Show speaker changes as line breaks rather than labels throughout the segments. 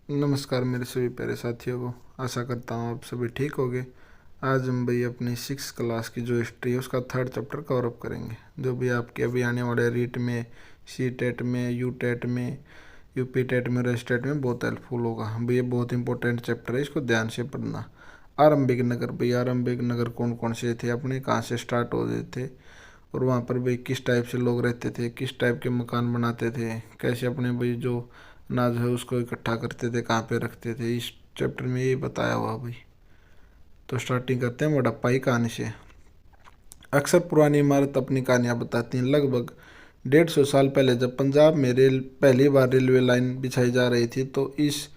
नमस्कार मेरे सभी प्यारे साथियों को। आशा करता हूँ आप सभी ठीक होंगे। आज हम भाई अपनी 6 क्लास की जो हिस्ट्री है उसका 3rd चैप्टर कवर अप करेंगे, जो भी आपके अभी आने वाले रीट में, सी टेट में, यू टेट में, यूपी टेट में, रेस्टेट में बहुत हेल्पफुल होगा भाई। ये बहुत इंपॉर्टेंट चैप्टर है, इसको ध्यान से पढ़ना। आरंभिक नगर भाई, आरंभिक नगर कौन कौन से थे अपने, कहाँ से स्टार्ट हो रहे थे और वहाँ पर भाई किस टाइप से लोग रहते थे, किस टाइप के मकान बनाते थे, कैसे अपने भाई जो अनाज है उसको इकट्ठा करते थे, कहाँ पे रखते थे, इस चैप्टर में यही बताया हुआ भाई। तो स्टार्टिंग करते हैं हड़प्पा की कहानी से। अक्सर पुरानी इमारत अपनी कहानियाँ बताती हैं। लगभग 150 साल पहले जब पंजाब में पहली बार रेलवे लाइन बिछाई जा रही थी, तो इस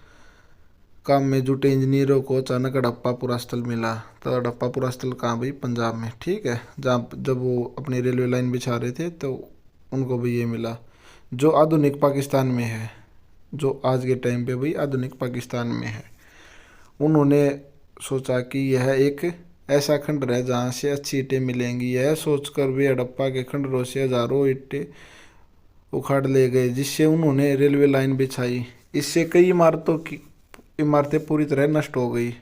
काम में जुटे इंजीनियरों को अचानक हड़प्पा पुरास्थल मिला। तो हड़प्पा पुरास्थल कहाँ भाई, पंजाब में, ठीक है। जहाँ जब वो अपनी रेलवे लाइन बिछा रहे थे तो उनको भी ये मिला, जो आधुनिक पाकिस्तान में है, जो आज के टाइम पे भाई आधुनिक पाकिस्तान में है। उन्होंने सोचा कि यह एक ऐसा खंडर है जहाँ से अच्छी ईंटें मिलेंगी। यह सोचकर वे हड़प्पा के खंडरों से हजारों ईंटें उखाड़ ले गए, जिससे उन्होंने रेलवे लाइन बिछाई। इससे कई इमारतें पूरी तरह नष्ट हो गई।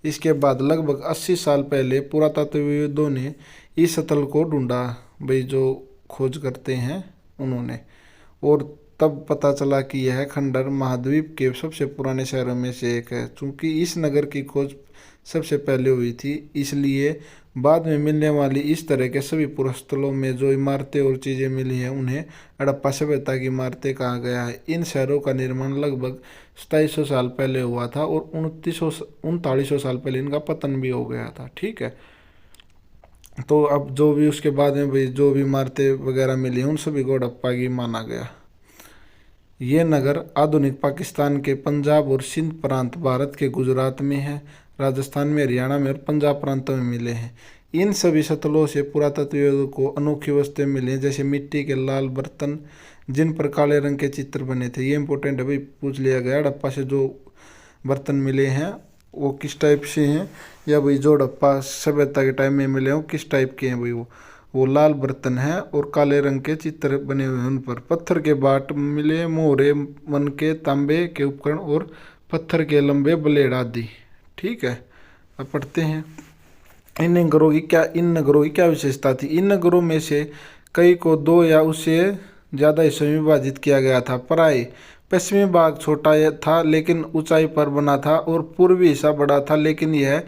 इसके बाद लगभग 80 साल पहले पुरातत्वविदों ने इस स्थल को ढूंढा भाई, जो खोज करते हैं उन्होंने, और तब पता चला कि यह खंडर महाद्वीप के सबसे पुराने शहरों में से एक है। चूंकि इस नगर की खोज सबसे पहले हुई थी, इसलिए बाद में मिलने वाली इस तरह के सभी पुरस्थलों में जो इमारतें और चीज़ें मिली हैं उन्हें हड़प्पा सभ्यता की इमारतें कहा गया है। इन शहरों का निर्माण लगभग 2700 साल पहले हुआ था और 3900 साल पहले इनका पतन भी हो गया था, ठीक है। तो अब जो भी उसके बाद में भी जो भी इमारतें वगैरह मिली उन सभी को हड़प्पा की माना गया। ये नगर आधुनिक पाकिस्तान के पंजाब और सिंध प्रांत, भारत के गुजरात में है, राजस्थान में, हरियाणा में और पंजाब प्रांतों में मिले हैं। इन सभी स्थलों से पुरातत्वविदों को अनोखी वस्तुएं मिली हैं, जैसे मिट्टी के लाल बर्तन जिन पर काले रंग के चित्र बने थे। ये इंपॉर्टेंट है भाई, पूछ लिया गया। हड़प्पा से जो बर्तन मिले हैं वो किस टाइप से हैं, या भाई जो हड़प्पा सभ्यता के टाइम में मिले हैं वो किस टाइप के हैं भाई। वो लाल बर्तन है और काले रंग के चित्र बने हुए हैं उन पर। पत्थर के बाट मिले, मोहरे, मनके, तांबे के उपकरण और पत्थर के लंबे ब्लेड आदि, ठीक है। अब पढ़ते हैं इन नगरों की क्या विशेषता थी। इन नगरों में से कई को दो या उससे ज़्यादा हिस्सों में विभाजित किया गया था। प्राय पश्चिमी भाग छोटा था लेकिन ऊंचाई पर बना था, और पूर्वी हिस्सा बड़ा था लेकिन यह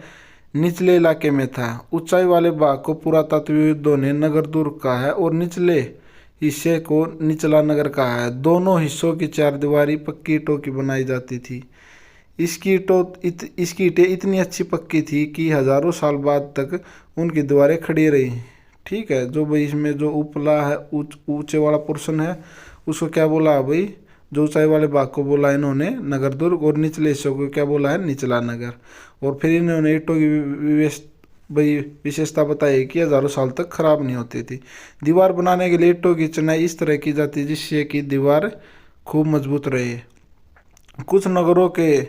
निचले इलाके में था। ऊंचाई वाले भाग को पुरातत्वविदों ने नगर दुर्ग कहा है और निचले हिस्से को निचला नगर कहा है। दोनों हिस्सों की चारदीवारी पक्की ईंटों की बनाई जाती थी। इसकी ईंटें इतनी अच्छी पक्की थी कि हजारों साल बाद तक उनकी दीवारें खड़ी रही, ठीक है। जो भाई इसमें जो उपला है, ऊंचे वाला पोर्शन है, उसको क्या बोला है भाई, जो ऊंचाई वाले भाग को बोला इन्होंने नगर दुर्ग, और निचले हिस्सों को क्या बोला है, निचला नगर। और फिर इन्होंने ईंटों की विशेषता बताई कि हजारों साल तक खराब नहीं होती थी। दीवार बनाने के लिए ईंटों की चिनाई इस तरह की जाती है जिससे कि दीवार खूब मजबूत रहे। कुछ नगरों के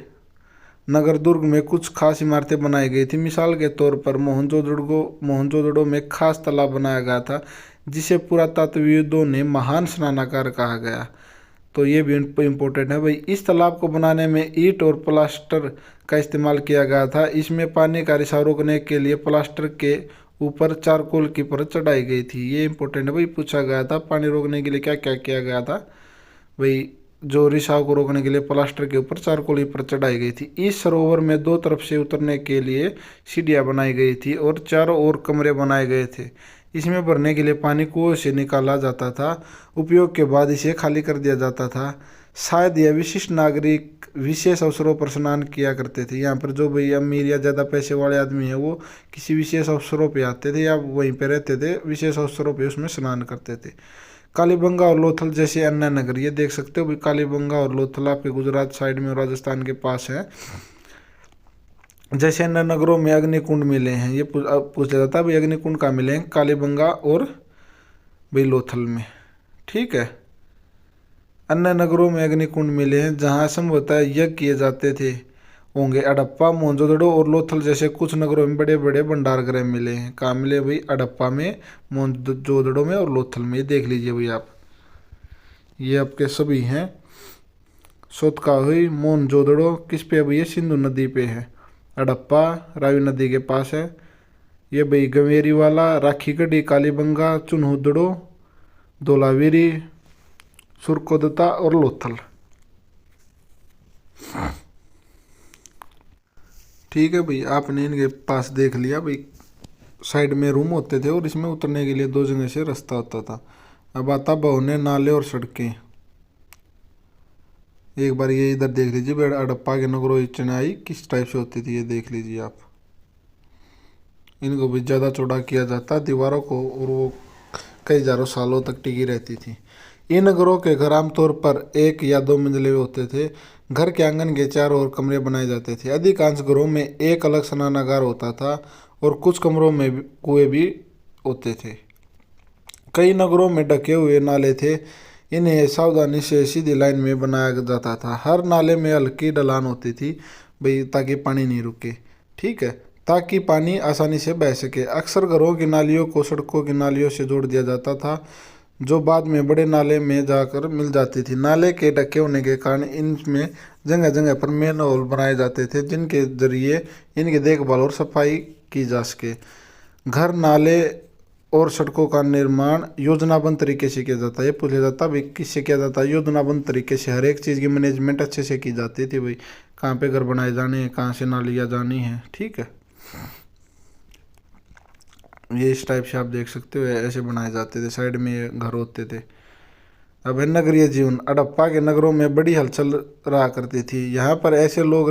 नगर दुर्ग में कुछ खास इमारतें बनाई गई थी। मिसाल के तौर पर मोहनजोदड़ो में खास तालाब बनाया गया था जिसे पुरातत्वविदों ने महान स्नानागार कहा गया। तो ये भी इम्पोर्टेंट है भाई। इस तालाब को बनाने में ईंट और प्लास्टर का इस्तेमाल किया गया था। इसमें पानी का रिसाव रोकने के लिए प्लास्टर के ऊपर चारकोल की परत चढ़ाई गई थी। ये इंपॉर्टेंट है भाई, पूछा गया था पानी रोकने के लिए क्या क्या किया गया था भाई। जो रिसाव को रोकने के लिए प्लास्टर के ऊपर चारकोल की परत चढ़ाई गई थी। इस सरोवर में दो तरफ से उतरने के लिए सीढ़ियाँ बनाई गई थी और चारों ओर कमरे बनाए गए थे। इसमें भरने के लिए पानी कुएं से निकाला जाता था। उपयोग के बाद इसे खाली कर दिया जाता था। शायद यह विशिष्ट नागरिक विशेष अवसरों पर स्नान किया करते थे। यहाँ पर जो भाई अमीर या ज़्यादा पैसे वाले आदमी हैं वो किसी विशेष अवसरों पे आते थे या वहीं पे रहते थे, विशेष अवसरों पे उसमें स्नान करते थे। कालीबंगा और लोथल जैसे अन्य नगर, ये देख सकते हो भाई, कालीबंगा और लोथल आपके गुजरात साइड में और राजस्थान के पास है। जैसे अन्य नगरों में अग्निकुंड मिले हैं। ये पूछा जाता है भाई अग्निकुंड कहाँ मिले हैं, कालीबंगा और भाई लोथल में, ठीक है। अन्य नगरों में अग्निकुंड मिले हैं जहाँ संभवतः यज्ञ किए जाते थे होंगे। हड़प्पा, मोहनजोदड़ो और लोथल जैसे कुछ नगरों में बड़े बड़े भंडार गृह मिले हैं। कहाँ मिले भाई, हड़प्पा में, मोहनजोदड़ो में और लोथल में। देख लीजिए भाई आप, ये आपके सभी हैं सोतका हुई मोहनजोदड़ो किस पे है भैया? सिंधु नदी पे है। हड़प्पा रावी नदी के पास है। ये भाई गंवेरी वाला, राखी गढ़ी, कालीबंगा, चुनहुदड़ो, धोलावीरी, सुरकोदता और लोथल। ठीक है भाई, आपने इनके पास देख लिया भाई। साइड में रूम होते थे और इसमें उतरने के लिए दो जगह से रास्ता होता था। अब आता बहुने नाले और सड़कें। एक बार ये इधर देख लीजिए, हड़प्पा के नगरों की चढ़ाई किस टाइप से होती थी ये देख लीजिए आप। इनको भी ज़्यादा चौड़ा किया जाता दीवारों को, और वो कई हजारों सालों तक टिकी रहती थी। इन नगरों के घर आमतौर पर 1 या 2 मंजिले होते थे। घर के आंगन के चारों ओर कमरे बनाए जाते थे। अधिकांश घरों में एक अलग स्नानागार होता था और कुछ कमरों में कुएं भी होते थे। कई नगरों में ढके हुए नाले थे। इन्हें सावधानी से सीधी लाइन में बनाया जाता था। हर नाले में हल्की ढलान होती थी भाई, ताकि पानी नहीं रुके। ठीक है, ताकि पानी आसानी से बह सके। अक्सर घरों की नालियों को सड़कों की नालियों से जोड़ दिया जाता था, जो बाद में बड़े नाले में जाकर मिल जाती थी। नाले के ढके होने के कारण इनमें जगह जगह पर मेन होल बनाए जाते थे, जिनके जरिए इनकी देखभाल और सफाई की जा सके। घर, नाले और सड़कों का निर्माण योजनाबद्ध तरीके से किया जाता है। ये पूछा जाता है भाई किससे किया जाता है? योजनाबद्ध तरीके से। हर एक चीज़ की मैनेजमेंट अच्छे से की जाती थी भाई, कहाँ पे घर बनाए जाने हैं, कहाँ से नालियाँ जानी है। ठीक है, ये इस टाइप से आप देख सकते हो, ऐसे बनाए जाते थे। साइड में ये घर होते थे। अब है नगरीय जीवन। हड़प्पा के नगरों में बड़ी हलचल रहा करती थी। यहाँ पर ऐसे लोग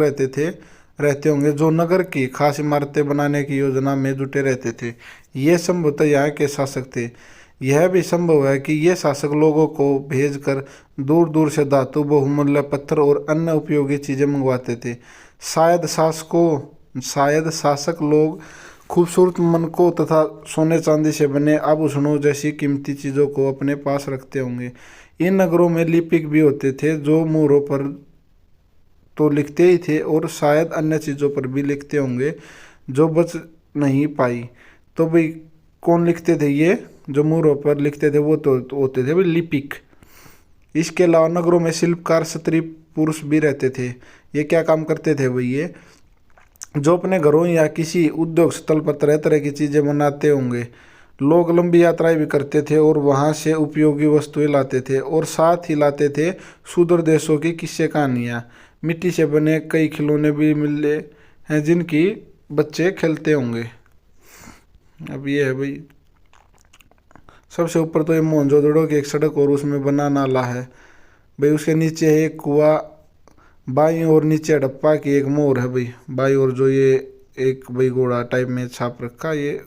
रहते होंगे जो नगर की खास इमारतें बनाने की योजना में जुटे रहते थे। ये संभवतः यहाँ के शासक थे। यह भी संभव है कि ये शासक लोगों को भेजकर दूर दूर से धातु, बहुमूल्य पत्थर और अन्य उपयोगी चीज़ें मंगवाते थे। शायद शासक लोग खूबसूरत मनकों तथा सोने चांदी से बने आभूषणों जैसी कीमती चीज़ों को अपने पास रखते होंगे। इन नगरों में लिपिक भी होते थे, जो मोहरों पर तो लिखते ही थे और शायद अन्य चीज़ों पर भी लिखते होंगे जो बच नहीं पाई। तो भाई कौन लिखते थे? ये जो मोहरों पर लिखते थे वो तो होते थे भाई लिपिक। इसके अलावा नगरों में शिल्पकार, स्त्री पुरुष भी रहते थे। ये क्या काम करते थे भाई? ये जो अपने घरों या किसी उद्योग स्थल पर तरह तरह की चीज़ें बनाते होंगे। लोग लंबी यात्राएं भी करते थे और वहां से उपयोगी वस्तुएं लाते थे, और साथ ही लाते थे सुदूर देशों की किस्से कहानियाँ। मिट्टी से बने कई खिलौने भी मिले हैं जिनकी बच्चे खेलते होंगे। अब ये है भाई, सबसे ऊपर तो ये मोहनजोदड़ो की एक सड़क और उसमें बना नाला है भाई। उसके नीचे है एक कुआं, बाईं ओर नीचे हड़प्पा की एक मोर है भाई। बाईं ओर जो ये एक भाई घोड़ा टाइप में छाप रखा, ये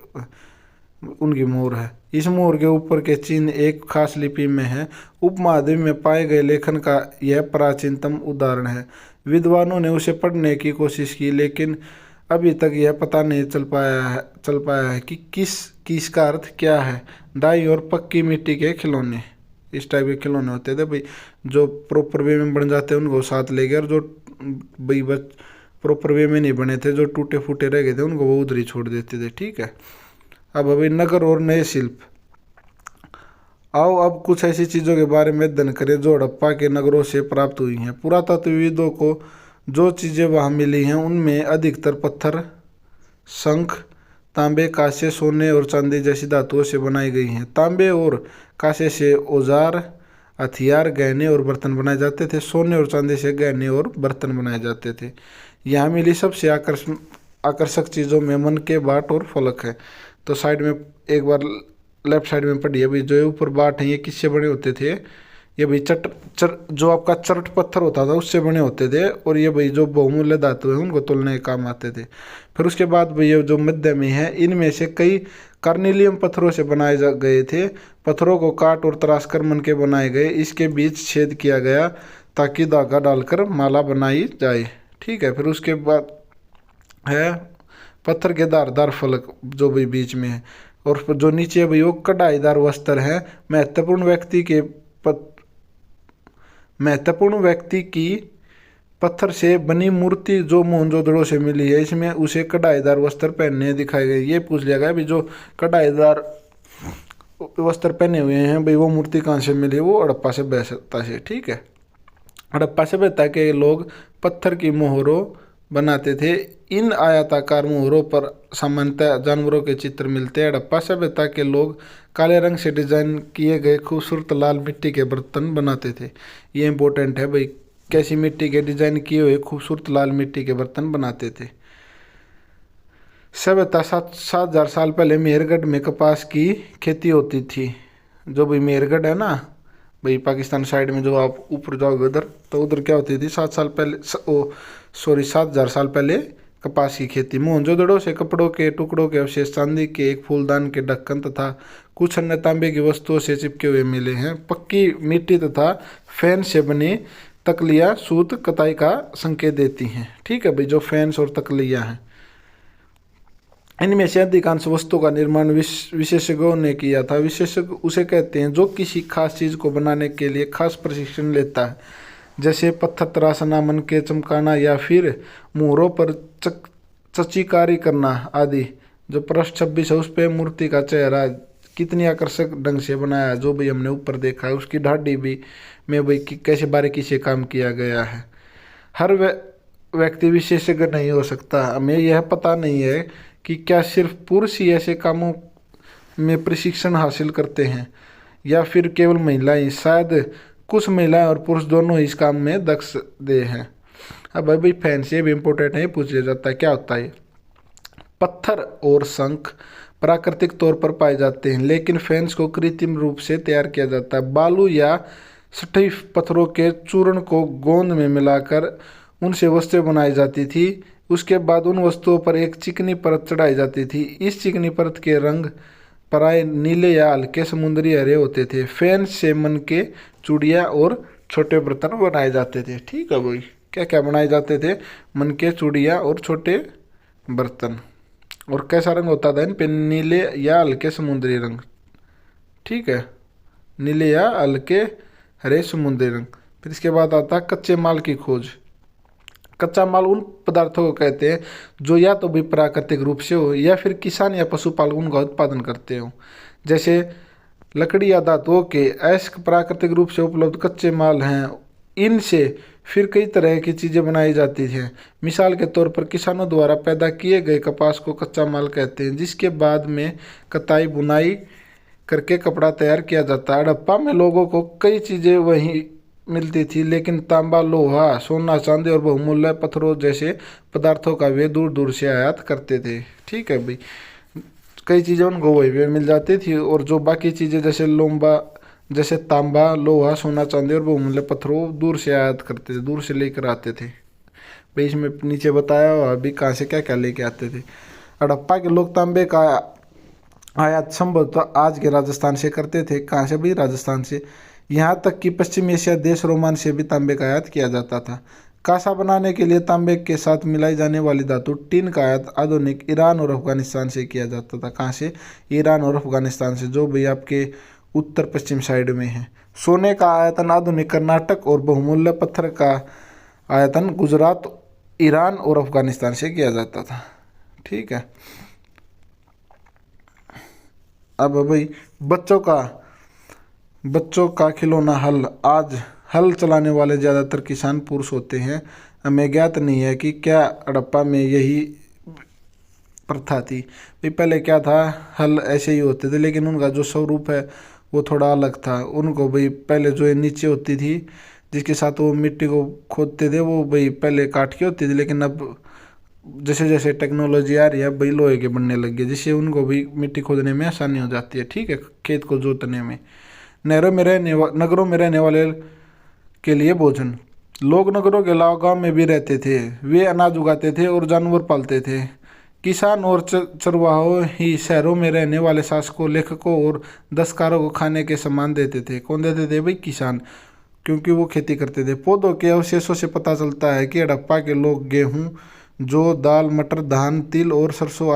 उनकी मोर है। इस मोर के ऊपर के चिन्ह एक खास लिपि में है। उपमहाद्वीप में पाए गए लेखन का यह प्राचीनतम उदाहरण है। विद्वानों ने उसे पढ़ने की कोशिश की, लेकिन अभी तक यह पता नहीं चल पाया है कि किसका अर्थ क्या है। दाईं ओर पक्की मिट्टी के खिलौने, इस टाइप के खिलौने होते थे भाई, जो प्रॉपर वे में बन जाते हैं उनको साथ ले गए, और जो भाई बस प्रॉपर वे में नहीं बने थे, जो टूटे फूटे रह गए थे, उनको वो उधर ही छोड़ देते थे। ठीक है, अब अभी नगर और नए शिल्प। आओ अब कुछ ऐसी चीज़ों के बारे में अध्ययन करें जो हड़प्पा के नगरों से प्राप्त हुई हैं। पुरातत्वविदों को जो चीज़ें वहाँ मिली हैं उनमें अधिकतर पत्थर, शंख, तांबे, कांसे, सोने और चांदी जैसी धातुओं से बनाई गई हैं। तांबे और कांसे से औजार, हथियार, गहने और बर्तन बनाए जाते थे। सोने और चांदी से गहने और बर्तन बनाए जाते थे। यहाँ मिली सबसे आकर्षक चीज़ों में मन के बाट और फलक है। तो साइड में एक बार लेफ्ट साइड में पढ़िए भाई, जो ऊपर बाट हैं ये किससे बने होते थे? ये भाई जो आपका चरट पत्थर होता था उससे बने होते थे, और ये भाई जो बहुमूल्य धातु है उनको तोलने के काम आते थे। फिर उसके बाद भाई ये जो मध्य में है, इनमें से कई कार्निलियम पत्थरों से बनाए गए थे। पत्थरों को काट और तराश कर मन के बनाए गए। इसके बीच छेद किया गया ताकि धागा डालकर माला बनाई जाए। ठीक है, फिर उसके बाद है पत्थर के धारदार फलक जो भी बीच में है, और जो नीचे भाई वो कढ़ाईदार वस्त्र है। महत्वपूर्ण व्यक्ति की पत्थर से बनी मूर्ति जो मोहनजोदड़ो से मिली है, इसमें उसे कढ़ाईदार वस्त्र पहनने दिखाए गए। ये पूछ लिया गया भाई जो कढ़ाईदार वस्त्र पहने हुए हैं भाई वो मूर्ति कहाँ से मिली? वो हड़प्पा से, बैसता से। ठीक है, हड़प्पा सभ्यता के लोग पत्थर की मोहरों बनाते थे। इन आयताकार मोहरों पर सामान्यतः जानवरों के चित्र मिलते हैं। हड़प्पा सभ्यता के लोग काले रंग से डिजाइन किए गए खूबसूरत लाल मिट्टी के बर्तन बनाते थे। ये इंपॉर्टेंट है भाई, कैसी मिट्टी के डिजाइन किए हुए खूबसूरत लाल मिट्टी के बर्तन बनाते थे। सभ्यता 7,000 साल पहले मेहरगढ़ में कपास की खेती होती थी। जो भाई मेहरगढ़ है ना भाई, पाकिस्तान साइड में जो आप ऊपर जाओगे उधर, तो उधर क्या होती थी 7,000 साल पहले कपास की खेती। मोहनजोदड़ो से कपड़ों के टुकड़ों के अवशेष, चांदी के एक फूलदान के ढक्कन तथा कुछ अन्य तांबे की वस्तुओं से चिपके हुए मिले हैं। पक्की मिट्टी तथा फैन से बनी तकलियाँ सूत कताई का संकेत देती हैं। ठीक है भाई, जो फैंस और तकलियाँ हैं, इनमें से अधिकांश वस्तुओं का निर्माण विशेषज्ञों ने किया था। विशेषज्ञ उसे कहते हैं जो किसी खास चीज़ को बनाने के लिए खास प्रशिक्षण लेता है, जैसे पत्थर तराशना, मन के चमकाना या फिर मोहरों पर चचिकारी करना आदि। जो पृष्ठ 26 है उस पर मूर्ति का चेहरा कितनी आकर्षक ढंग से बनाया, जो भी हमने ऊपर देखा है। उसकी ढाडी भी में भाई कैसे बारीकी से काम किया गया है। हर व्यक्ति विशेषज्ञ नहीं हो सकता। हमें यह पता नहीं है कि क्या सिर्फ पुरुष ही ऐसे कामों में प्रशिक्षण हासिल करते हैं या फिर केवल महिलाएं। शायद कुछ महिलाएं और पुरुष दोनों ही इस काम में दक्ष दे हैं। अब भाई फैन से भी इम्पोर्टेंट है, पूछा जाता है क्या होता है। पत्थर और शंख प्राकृतिक तौर पर पाए जाते हैं, लेकिन फैंस को कृत्रिम रूप से तैयार किया जाता है। बालू या स्टीफ पत्थरों के चूर्ण को गोंद में मिलाकर उनसे वस्तुएं बनाई जाती थी। उसके बाद उन वस्तुओं पर एक चिकनी परत चढ़ाई जाती थी। इस चिकनी परत के रंग प्राय नीले या हल्के समुद्री हरे होते थे। फैन से मन के चूड़ियाँ और छोटे बर्तन बनाए जाते थे। ठीक है भाई, क्या क्या बनाए जाते थे, मन के चूड़ियाँ और छोटे बर्तन। और कैसा रंग होता था इन पे, नीले या हल्के समुद्री रंग। ठीक है, नीले या हल्के हरे समुद्री रंग। फिर इसके बाद आता है कच्चे माल की खोज। कच्चा माल उन पदार्थों को कहते हैं जो या तो भी प्राकृतिक रूप से हो या फिर किसान या पशुपालक उनका उत्पादन करते हो। जैसे लकड़ी या धातुओं के ऐसे प्राकृतिक रूप से उपलब्ध कच्चे माल हैं। इनसे फिर कई तरह की चीज़ें बनाई जाती हैं। मिसाल के तौर पर किसानों द्वारा पैदा किए गए कपास को कच्चा माल कहते हैं, जिसके बाद में कताई बुनाई करके कपड़ा तैयार किया जाता है। हड़प्पा में लोगों को कई चीज़ें वहीं मिलती थी, लेकिन तांबा, लोहा, सोना, चांदी और बहुमूल्य पत्थरों जैसे पदार्थों का वे दूर दूर से आयात करते थे। ठीक है भाई, कई चीज़ें उनको वहीं पे मिल जाती थी, और जो बाकी चीज़ें जैसे तांबा, लोहा, सोना, चांदी और बहुमूल्य पत्थरों दूर से आयात करते थे, दूर से लेकर आते थे। भाई इसमें नीचे बताया हुआ अभी कहाँ से क्या क्या लेके आते थे। हड़प्पा के लोग तांबे का आयात संभवतः आज के राजस्थान से करते थे। कहाँ से भी? राजस्थान से। यहाँ तक कि पश्चिमी एशिया देश रोमान से भी तांबे का आयात किया जाता था। कांसा बनाने के लिए तांबे के साथ मिलाई जाने वाली धातु टिन का आयात आधुनिक ईरान और अफगानिस्तान से किया जाता था। कहाँ से? ईरान और अफगानिस्तान से, जो भी आपके उत्तर पश्चिम साइड में है। सोने का आयतन आधुनिक कर्नाटक और बहुमूल्य पत्थर का आयतन गुजरात, ईरान और अफगानिस्तान से किया जाता था। ठीक है, अब भाई बच्चों का खिलौना हल। आज हल चलाने वाले ज़्यादातर किसान पुरुष होते हैं। हमें ज्ञात नहीं है कि क्या हड़प्पा में यही प्रथा थी। भाई पहले क्या था, हल ऐसे ही होते थे, लेकिन उनका जो स्वरूप है वो थोड़ा अलग था। उनको भाई पहले जो नीचे होती थी, जिसके साथ वो मिट्टी को खोदते थे, वो भाई पहले काठ की होती थी, लेकिन अब जैसे जैसे टेक्नोलॉजी आ रही है भाई लोहे के बनने लग गए, जिससे उनको भी मिट्टी खोदने में आसानी हो जाती है। ठीक है, खेत को जोतने में। नगरों में रहने वाले के लिए भोजन। लोग नगरों के अलावा गाँव में भी रहते थे। वे अनाज उगाते थे और जानवर पालते थे। किसान और चरवाहों ही शहरों में रहने वाले शासकों, लेखकों और दस्तकारों को खाने के सामान देते थे। कौन देते थे भाई? किसान, क्योंकि वो खेती करते थे। पौधों के अवशेषों से पता चलता है कि हड़प्पा के लोग गेहूँ, जौ, दाल, मटर, धान, तिल और सरसों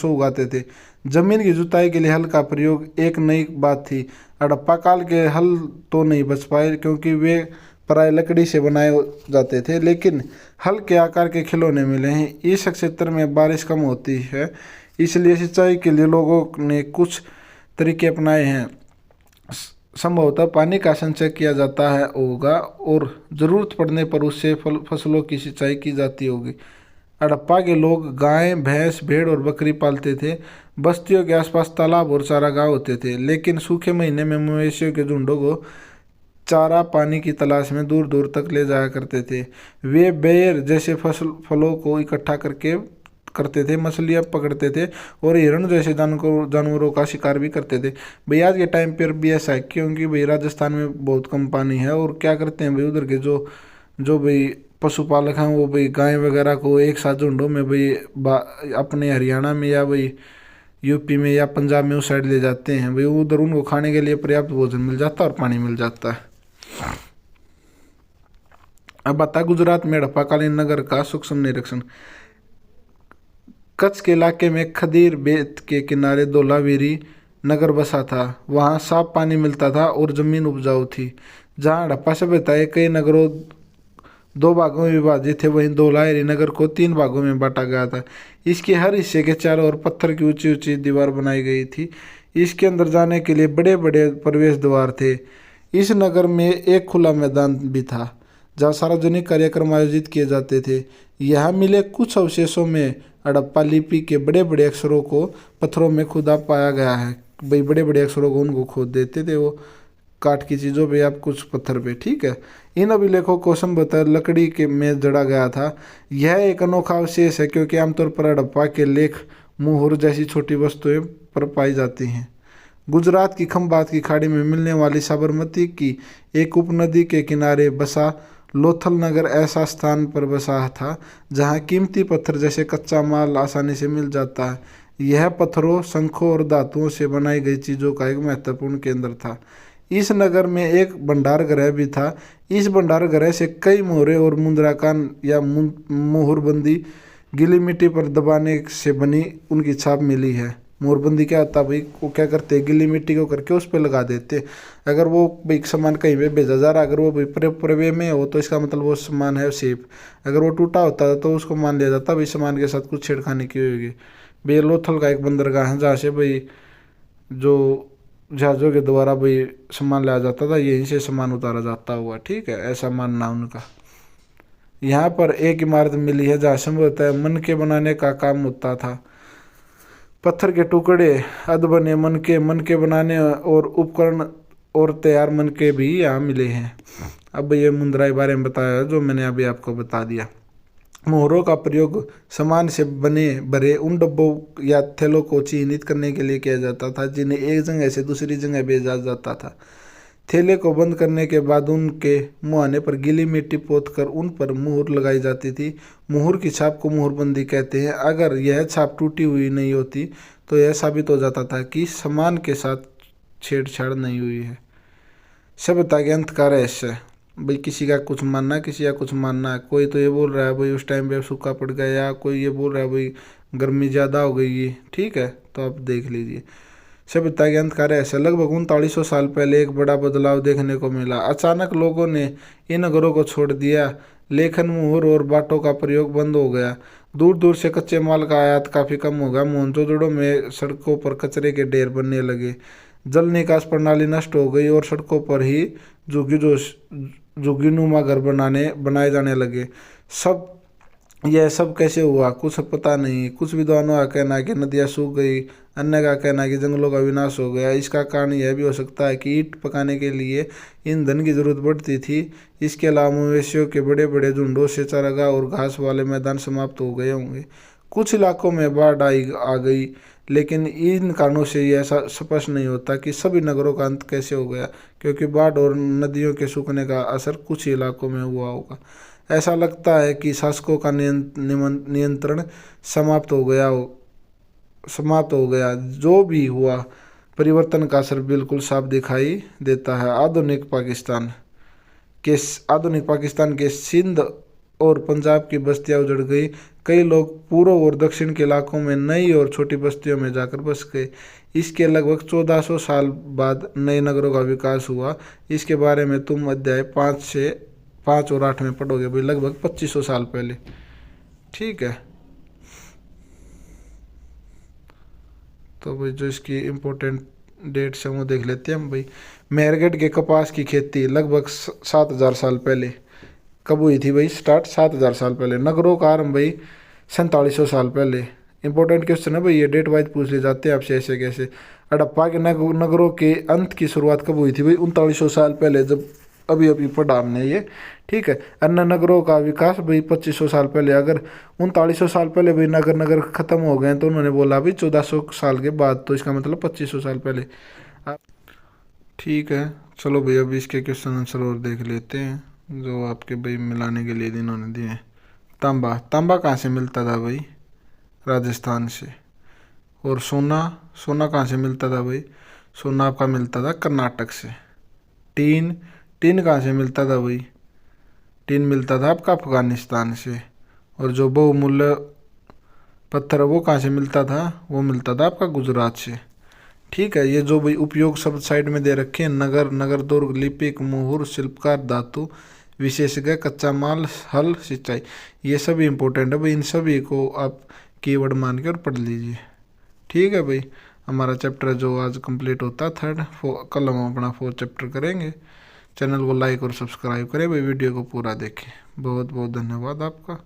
उगाते थे। जमीन की जुताई के लिए हल का प्रयोग एक नई बात थी। हड़प्पा काल के हल तो नहीं बच पाए, क्योंकि वे प्राय लकड़ी से बनाए जाते थे, लेकिन हल के आकार के खिलौने मिले हैं। इस क्षेत्र में बारिश कम होती है, इसलिए सिंचाई के लिए लोगों ने कुछ तरीके अपनाए हैं। संभवतः पानी का संचय किया जाता है होगा और ज़रूरत पड़ने पर उससे फसलों की सिंचाई की जाती होगी। हड़प्पा के लोग गाय, भैंस, भेड़ और बकरी पालते थे। बस्तियों के आसपास तालाब और चारागाह होते थे, लेकिन सूखे महीने में मवेशियों के झुंडों को चारा पानी की तलाश में दूर दूर तक ले जाया करते थे। वे बेर जैसे फलों को इकट्ठा करते थे, मछलियाँ पकड़ते थे और हिरण जैसे जानवरों का शिकार भी करते थे। भाई आज के टाइम पर भी ऐसा है, क्योंकि भाई राजस्थान में बहुत कम पानी है। और क्या करते हैं भाई, उधर के जो जो भाई पशुपालक हैं वो भाई गाय वगैरह को एक साथ झुंडों में भाई अपने हरियाणा में या भाई यूपी में या पंजाब में उस साइड ले जाते हैं। भाई उधर उनको खाने के लिए पर्याप्त भोजन मिल जाता है और पानी मिल जाता है। अब बता गुजरात में हड़प्पाकालीन नगर का सूक्ष्म निरीक्षण। कच्छ के इलाके में खदीर बेत के किनारे धोलावीरी नगर बसा था। वहाँ साफ पानी मिलता था और जमीन उपजाऊ थी। जहाँ हड़प्पा सभ्यता कई नगरों दो भागों में विभाजित थे, वहीं धोलावीरी नगर को 3 भागों में बांटा गया था। इसके हर हिस्से के चारों ओर पत्थर की ऊंची ऊंची दीवार बनाई गई थी। इसके अंदर जाने के लिए बड़े बड़े प्रवेश द्वार थे। इस नगर में एक खुला मैदान भी था जहाँ सार्वजनिक कार्यक्रम आयोजित किए जाते थे। यहाँ मिले कुछ अवशेषों में हड़प्पा लिपि के बड़े बड़े अक्षरों को पत्थरों में खुदा पाया गया है। भाई बड़े बड़े अक्षरों को उनको खोद देते थे वो काठ की चीज़ों पे या कुछ पत्थर पे, ठीक है। इन अभिलेखों को संभवतः लकड़ी के में जड़ा गया था। यह एक अनोखा अवशेष है क्योंकि आमतौर पर हड़प्पा के लेख मुहर जैसी छोटी वस्तुएं पर पाई जाती हैं। गुजरात की खंबात की खाड़ी में मिलने वाली साबरमती की एक उपनदी के किनारे बसा लोथल नगर ऐसा स्थान पर बसा था जहाँ कीमती पत्थर जैसे कच्चा माल आसानी से मिल जाता है। यह पत्थरों, शंखों और धातुओं से बनाई गई चीज़ों का एक महत्वपूर्ण केंद्र था। इस नगर में एक भंडार गृह भी था। इस भंडार गृह से कई मोहरें और मुद्राकान या मोहरबंदी गीली मिट्टी पर दबाने से बनी उनकी छाप मिली है। मोहरबंदी क्या होता भाई, वो क्या करते, गीली मिट्टी को करके उस पर लगा देते। अगर वो भाई सामान कहीं पे भेजा जा रहा, अगर वो भाई प्रवे में हो तो इसका मतलब वो सामान है सेफ। अगर वो टूटा होता तो उसको मान लिया जाता भाई सामान के साथ कुछ छेड़खानी की होगी। भाई लोथल का एक बंदरगाह है जहाँ से भाई जो जहाज़ों के द्वारा भाई सामान लाया जाता था, यहीं से सामान उतारा जाता हुआ, ठीक है, ऐसा मानना उनका। यहाँ पर एक इमारत मिली है जहाँ संभवतः मन के बनाने का काम होता था। पत्थर के टुकड़े, अधबने मन के बनाने और उपकरण और तैयार मन के भी यहाँ मिले हैं। अब ये मुद्रा के बारे में बताया जो मैंने अभी आपको बता दिया। मोहरों का प्रयोग सामान से बने भरे उन डब्बों या थैलों को चिन्हित करने के लिए किया जाता था जिन्हें एक जगह से दूसरी जगह भेजा जाता था। थैले को बंद करने के बाद उनके मुहाने पर गीली मिट्टी पोत कर उन पर मुहर लगाई जाती थी। मुहर की छाप को मुहरबंदी कहते हैं। अगर यह छाप टूटी हुई नहीं होती तो यह साबित हो जाता था कि सामान के साथ छेड़छाड़ नहीं हुई है। सभ्यता के अंत का रहस्य। भाई किसी का कुछ मानना, किसी का कुछ मानना है। कोई तो ये बोल रहा है भाई उस टाइम पे सूखा पड़ गया, या कोई ये बोल रहा है भाई गर्मी ज़्यादा हो गई है, ठीक है। तो आप देख लीजिए। सभ्यता के अंत का रहस्य। लगभग 3900 साल पहले एक बड़ा बदलाव देखने को मिला। अचानक लोगों ने इन नगरों को छोड़ दिया। लेखन, मुहर और बाटों का प्रयोग बंद हो गया। दूर दूर से कच्चे माल का आयात काफ़ी कम हो गया। मोहनजोदड़ो में सड़कों पर कचरे के ढेर बनने लगे। जल निकास प्रणाली नष्ट हो गई और सड़कों पर ही झुग्गीनुमा घर बनाए जाने लगे। यह सब कैसे हुआ कुछ पता नहीं। कुछ विद्वानों का कहना है कि नदियाँ सूख गई, अन्य का कहना है कि जंगलों का विनाश हो गया। इसका कारण यह भी हो सकता है कि ईंट पकाने के लिए ईंधन की जरूरत पड़ती थी। इसके अलावा मवेशियों के बड़े बड़े झुंडों से चारागाह और घास वाले मैदान समाप्त हो गए होंगे। कुछ इलाकों में बाढ़ आ गई, लेकिन इन कारणों से यह स्पष्ट नहीं होता कि सभी नगरों का अंत कैसे हो गया, क्योंकि बाढ़ और नदियों के सूखने का असर कुछ ही इलाकों में हुआ होगा। ऐसा लगता है कि शासकों का नियंत्रण समाप्त हो गया। जो भी हुआ, परिवर्तन का असर बिल्कुल साफ दिखाई देता है। आधुनिक पाकिस्तान के सिंध और पंजाब की बस्तियां उजड़ गई। कई लोग पूर्व और दक्षिण के इलाकों में नई और छोटी बस्तियों में जाकर बस गए। इसके लगभग 1400 साल बाद नए नगरों का विकास हुआ। इसके बारे में तुम अध्याय 5 और 8 में पढ़ोगे भाई, लगभग 2500 साल पहले, ठीक है। तो भाई जो इसकी इम्पोर्टेंट डेट्स हैं वो देख लेते हैं हम भाई। मेहरगढ़ के कपास की खेती लगभग 7,000 साल पहले कब हुई थी भाई स्टार्ट? 7,000 साल पहले। नगरों का आरंभ भाई 4700 साल पहले। इंपॉर्टेंट क्वेश्चन है भाई, ये डेट वाइज पूछ ले जाते हैं आपसे ऐसे कैसे। हड़प्पा के नगरों के अंत की शुरुआत कब हुई थी भाई? 3900 साल पहले, जब अभी अभी पढ़ा हमने ये, ठीक है। अन्य नगरों का विकास भाई 2500 साल पहले। अगर 3900 साल पहले भाई नगर खत्म हो गए तो उन्होंने बोला भाई 1400 साल के बाद, तो इसका मतलब 2500 साल पहले। ठीक है, चलो भाई अभी इसके क्वेश्चन आंसर और देख लेते हैं जो आपके भाई मिलाने के लिए इन्होंने दिए हैं। तांबा, तांबा कहाँ से मिलता था भाई? राजस्थान से। और सोना, सोना कहाँ से मिलता था भाई? सोना आपका मिलता था कर्नाटक से। टीन, टीन कहाँ से मिलता था भाई? टीन मिलता था आपका अफगानिस्तान से। और जो बहुमूल्य पत्थर है वो कहाँ से मिलता था? वो मिलता था आपका गुजरात से। ठीक है, ये जो भाई उपयोग शब्द साइड में दे रखे हैं, नगर, नगर दुर्ग, लिपिक, मुहूर्त, शिल्पकार, धातु, विशेषज्ञ, कच्चा माल, हल, सिंचाई, ये सभी इंपॉर्टेंट है भाई। इन सभी को आप कीवर्ड मान के और पढ़ लीजिए। ठीक है भाई, हमारा चैप्टर जो आज कंप्लीट होता है थर्ड, कल हम अपना फोर्थ चैप्टर करेंगे। चैनल को लाइक और सब्सक्राइब करें भाई, वीडियो को पूरा देखें। बहुत बहुत धन्यवाद आपका।